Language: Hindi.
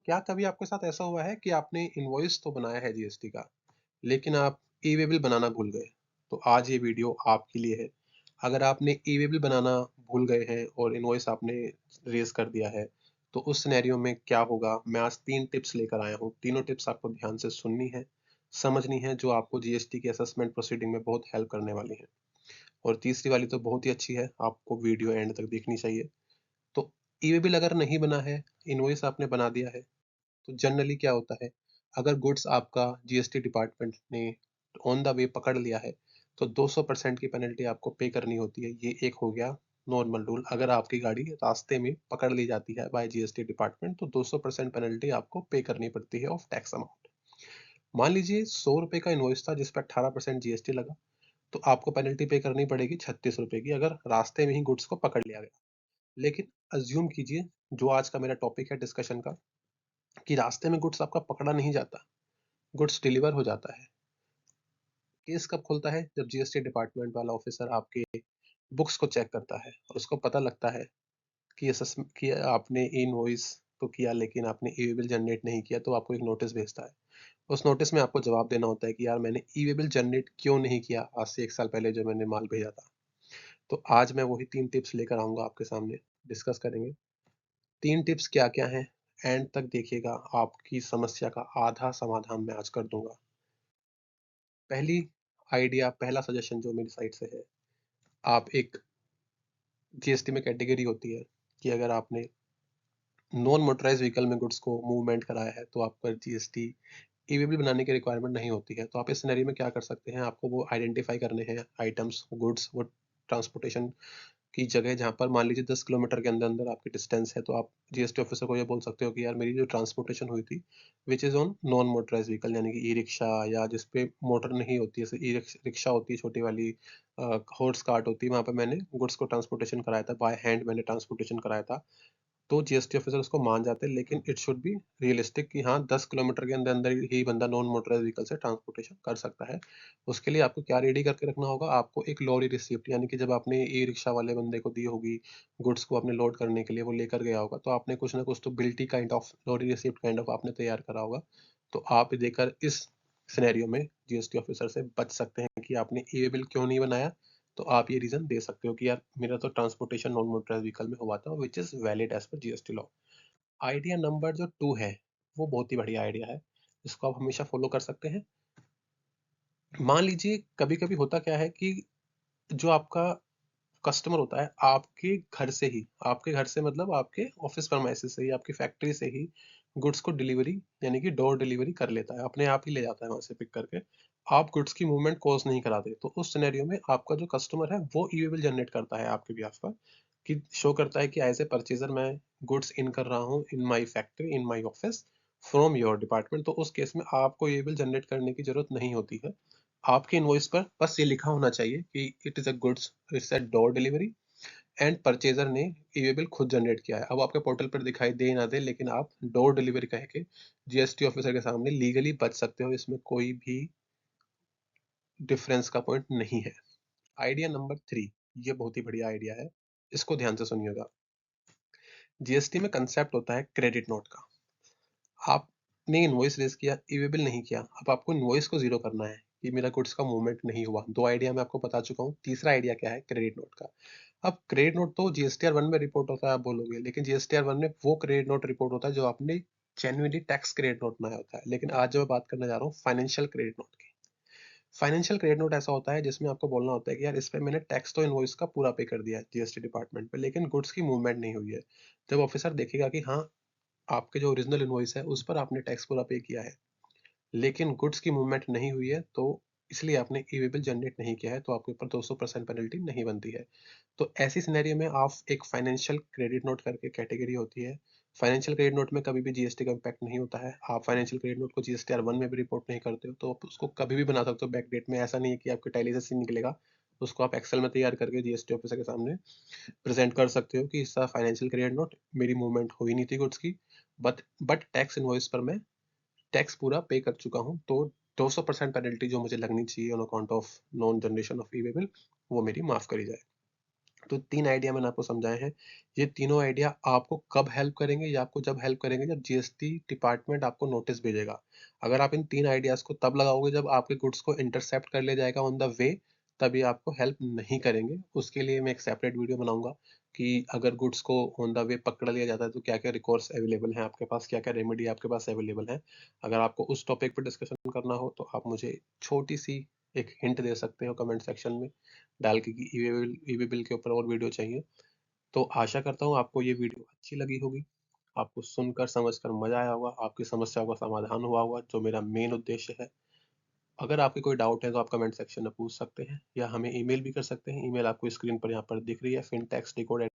क्या कभी आपके साथ ऐसा हुआ है कि आपने इनवॉइस तो बनाया है जीएसटी का, लेकिन आप ई-वे बिल बनाना भूल गए? तो आज ये वीडियो आपके लिए है। अगर आपने ई-वे बिल बनाना भूल गए हैं और इनवॉइस आपने रेज़ कर दिया है, तो उस सिनेरियो में क्या होगा? मैं आज 3 टिप्स लेकर आया हूँ। तीनों टिप्स आपको ध्यान से सुननी है, समझनी है, जो आपको जीएसटी की असेसमेंट प्रोसीडिंग में बहुत हेल्प करने वाली हैं। और तीसरी वाली तो बहुत ही अच्छी है, आपको वीडियो एंड तक देखनी चाहिए। तो ई-वे बिल अगर नहीं बना है, इनवॉइस आपने बना दिया है, तो जनरली क्या होता है, अगर गुड्स आपका जीएसटी डिपार्टमेंट ने ऑन द वे पकड़ लिया है, तो 200% की पेनल्टी आपको पे करनी होती है। ये एक हो गया नॉर्मल रूल। अगर आपकी गाड़ी रास्ते में पकड़ ली जाती है बाय जीएसटी डिपार्टमेंट, तो 200% पेनल्टी आपको पे करनी पड़ती है ऑफ टैक्स अमाउंट। मान लीजिए 100 रुपए का इनवॉइस था जिस पर 18% जीएसटी लगा, तो आपको पेनल्टी पे करनी पड़ेगी 36 रुपए की, अगर रास्ते में ही गुड्स को पकड़ लिया गया। लेकिन अज्यूम कीजिए, जो आज का मेरा टॉपिक है डिस्कशन का, कि रास्ते में गुड्स आपका पकड़ा नहीं जाता, गुड्स डिलीवर हो जाता है। केस कब खुलता है? जब जीएसटी डिपार्टमेंट वाला ऑफिसर आपके बुक्स को चेक करता है और उसको पता लगता है कि कि आपने इनवॉइस तो किया, लेकिन आपने ई-वे बिल जनरेट नहीं किया, तो आपको एक नोटिस भेजता है। उस नोटिस में आपको जवाब देना होता है कि यार मैंने ई-वे बिल जनरेट क्यों नहीं किया आज से 1 साल पहले जो मैंने माल भेजा था। तो आज मैं वही 3 टिप्स लेकर आऊँगा आपके सामने, डिस्कस करेंगे। 3 टिप्स क्या-क्या हैं? एंड तक देखिएगा, आपकी समस्या का आधा समाधान मैं आज कर दूँगा। पहला सजेशन जो मेरी साइड से है, आप एक जीएसटी में कैटेगरी होती है कि अगर आपने नॉन मोटराइज्ड व्हीकल में गुड्स को मूवमेंट कराया है, तो आप पर जीएसटी ई-वे बिल बनाने की रिक्वायरमेंट नहीं होती है। तो आप इस सिनेरियो में क्या कर सकते हैं, आपको वो आइडेंटिफाई करने हैं आइटम्स, गुड्स, वो ट्रांसपोर्टेशन की जगह जहाँ पर मान लीजिए 10 किलोमीटर के अंदर-अंदर आपकी डिस्टेंस है, तो आप जीएसटी ऑफिसर को ये बोल सकते हो कि यार मेरी जो ट्रांसपोर्टेशन हुई थी, which is on non motorised vehicle, यानी कि ई-रिक्शा या जिस पे मोटर नहीं होती है, जैसे रिक्शा होती है छोटी वाली, हॉर्स कार्ट होती है, वहाँ पे मैंने गुड्स को ट्रांसपोर्टेशन कराया था, बाय हैंड मैंने ट्रांसपोर्टेशन कराया था। तो जीएसटी ऑफिसर उसको मान जाते हैं, लेकिन इट शुड बी रियलिस्टिक कि हाँ, 10 किलोमीटर के अंदर-अंदर ही बंदा नॉन मोटराइज्ड व्हीकल से ट्रांसपोर्टेशन कर सकता है। उसके लिए आपको क्या रेडी करके रखना होगा, आपको एक लॉरी रिसिप्ट, यानी कि जब आपने ई-रिक्शा वाले बंदे को दी होगी, गुड्स को आपने लोड करने के लिए वो लेकर गया होगा, तो आपने कुछ ना कुछ तो बिल्टी kind of lorry receipt kind of आपने तैयार करा होगा। तो आप देकर इस सिनेरियो में जीएसटी ऑफिसर से बच सकते हैं कि आपने ई-वे बिल क्यों नहीं बनाया। तो आप ये रीज़न दे सकते हो कि यार मेरा तो ट्रांसपोर्टेशन नॉन मोटराइज्ड व्हीकल में हुआ था, which is valid as per GST law. Idea number जो 2 है, वो बहुत ही बढ़िया आइडिया है, इसको आप हमेशा फॉलो कर सकते हैं। मान लीजिए कभी-कभी होता क्या है कि जो आपका कस्टमर होता है, आपके घर से मतलब आपके ऑफिस प्रेमाइसेस से ही, आपकी फैक्ट्री से ही गुड्स को डिलीवरी, यानी कि डोर डिलीवरी कर लेता है, अपने आप ही ले जाता है वहाँ से पिक करके। आप गुड्स की मूवमेंट कॉज़ नहीं कराते। तो उस सिनेरियो में आपका जो कस्टमर है, वो ई-वे बिल जनरेट करता है आपके बिहाफ़ पर, कि शो करता है कि एज़ ए परचेज़र मैं गुड्स इन कर रहा हूँ in my factory, in my office from your department. तो उस केस में आपको ई-वे बिल जनरेट करने की ज़रूरत नहीं होती है। आपके इनवॉइस पर बस ये लिखा होना चाहिए कि it is a goods, it's a door delivery, and purchaser ने ई-वे बिल खुद जनरेट किया है। अब आपके पोर्टल पर दिखाई दे ना दे, लेकिन आप डोर डिलीवरी कह के जीएसटी ऑफिसर के सामने लीगली बच सकते हो। इसमें कोई भी डिफरेंस का पॉइंट नहीं है। आइडिया नंबर 3, ये बहुत ही बढ़िया आइडिया है। इसको ध्यान से सुनिएगा। जीएसटी में कंसेप्ट होता है क्रेडिट नोट का। आपने इनवॉइस रेज़ किया, ई-वे बिल नहीं किया। अब आपको इनवॉइस को ज़ीरो करना है कि मेरा गुड्स का मूवमेंट नहीं हुआ। 2 आइडिया मैं आपको बता चुका हूँ। तीसरा आइडिया क्या है? क्रेडिट नोट का। अब क्रेडिट नोट तो जीएसटीआर 1 में रिपोर्ट होता है आप बोलोगे, लेकिन जीएसटीआर 1 में वो क्रेडिट नोट रिपोर्ट होता है जो आपने जेन्युइनली टैक्स क्रेडिट नोट बनाया होता है। लेकिन आज जो मैं बात करने जा रहा हूँ फाइनेंशियल क्रेडिट नोट की। फाइनेंशियल क्रेडिट नोट ऐसा होता है जिसमें आपको बोलना होता है कि यार इस पे मैंने टैक्स तो इनवॉइस का पूरा पे कर दिया है जीएसटी डिपार्टमेंट पे, लेकिन गुड्स की मूवमेंट नहीं हुई है। जब ऑफिसर देखेगा कि हाँ, आपके जो ओरिजिनल इनवॉइस है उस पर आपने टैक्स पूरा पे किया है, लेकिन गुड्स की मूवमेंट नहीं हुई है, तो इसलिए आपने ई-वे बिल जनरेट नहीं किया है, तो आपके ऊपर 200% पेनल्टी नहीं बनती है। तो ऐसी सिनेरियो में आप एक फाइनेंशियल क्रेडिट नोट करके कैटेगरी होती है। फाइनेंशियल क्रेडिट नोट में कभी भी जीएसटी का इम्पैक्ट नहीं होता है। आप फाइनेंशियल क्रेडिट नोट को जीएसटीआर 1 में भी रिपोर्ट नहीं करते हो, तो आप उसको कभी भी बना सकते हो बैक डेट में। ऐसा नहीं है कि आपके टैली से सीन निकलेगा। उसको आप एक्सेल में तैयार करके जीएसटी ऑफिसर के सामने प्रेज़ेंट कर सकते हो कि इसका फाइनेंशियल क्रेडिट नोट, मेरी मूवमेंट हुई नहीं थी गुड्स की, बट टैक्स इनवॉइस पर मैं टैक्स पूरा पे कर चुका हूँ, तो 200% पेनल्टी जो मुझे लगनी चाहिए on account of non generation of e-way bill, वो मेरी माफ़ करी जाए। तो 3 आइडिया मैंने आपको समझाए हैं। ये तीनों आइडिया आपको कब हेल्प करेंगे? ये आपको जब हेल्प करेंगे जब जीएसटी डिपार्टमेंट आपको नोटिस भेजेगा। अगर आप इन 3 आइडियाज़ को तब लगाओगे जब आपके गुड्स को इंटरसेप्ट कर लिया जाएगा ऑन द वे, तब ये आपको हेल्प नहीं करेंगे। उसके लिए मैं एक सेपरेट वीडियो बनाऊँगा कि अगर गुड्स को ऑन द वे पकड़ लिया जाता है तो क्या-क्या रिकोर्स अवेलेबल हैं आपके पास, क्या-क्या रेमेडी आपके पास अवेलेबल है। अगर आपको उस टॉपिक पे डिस्कशन करना हो तो आप मुझे छोटी-सी एक हिंट दे सकते हो कमेंट सेक्शन में डाल के कि ई-वे बिल के ऊपर और वीडियो चाहिए। तो आशा करता हूँ आपको ये वीडियो अच्छी लगी होगी, आपको सुनकर समझकर मज़ा आया होगा, आपकी समस्याओं का समाधान हुआ होगा जो मेरा मेन उद्देश्य है। अगर आपके कोई डाउट है तो आप कमेंट सेक्शन में पूछ सकते हैं या हमें ईमेल भी कर सकते हैं। ईमेल आपको स्क्रीन पर यहाँ पर दिख रही है fintechsdecode@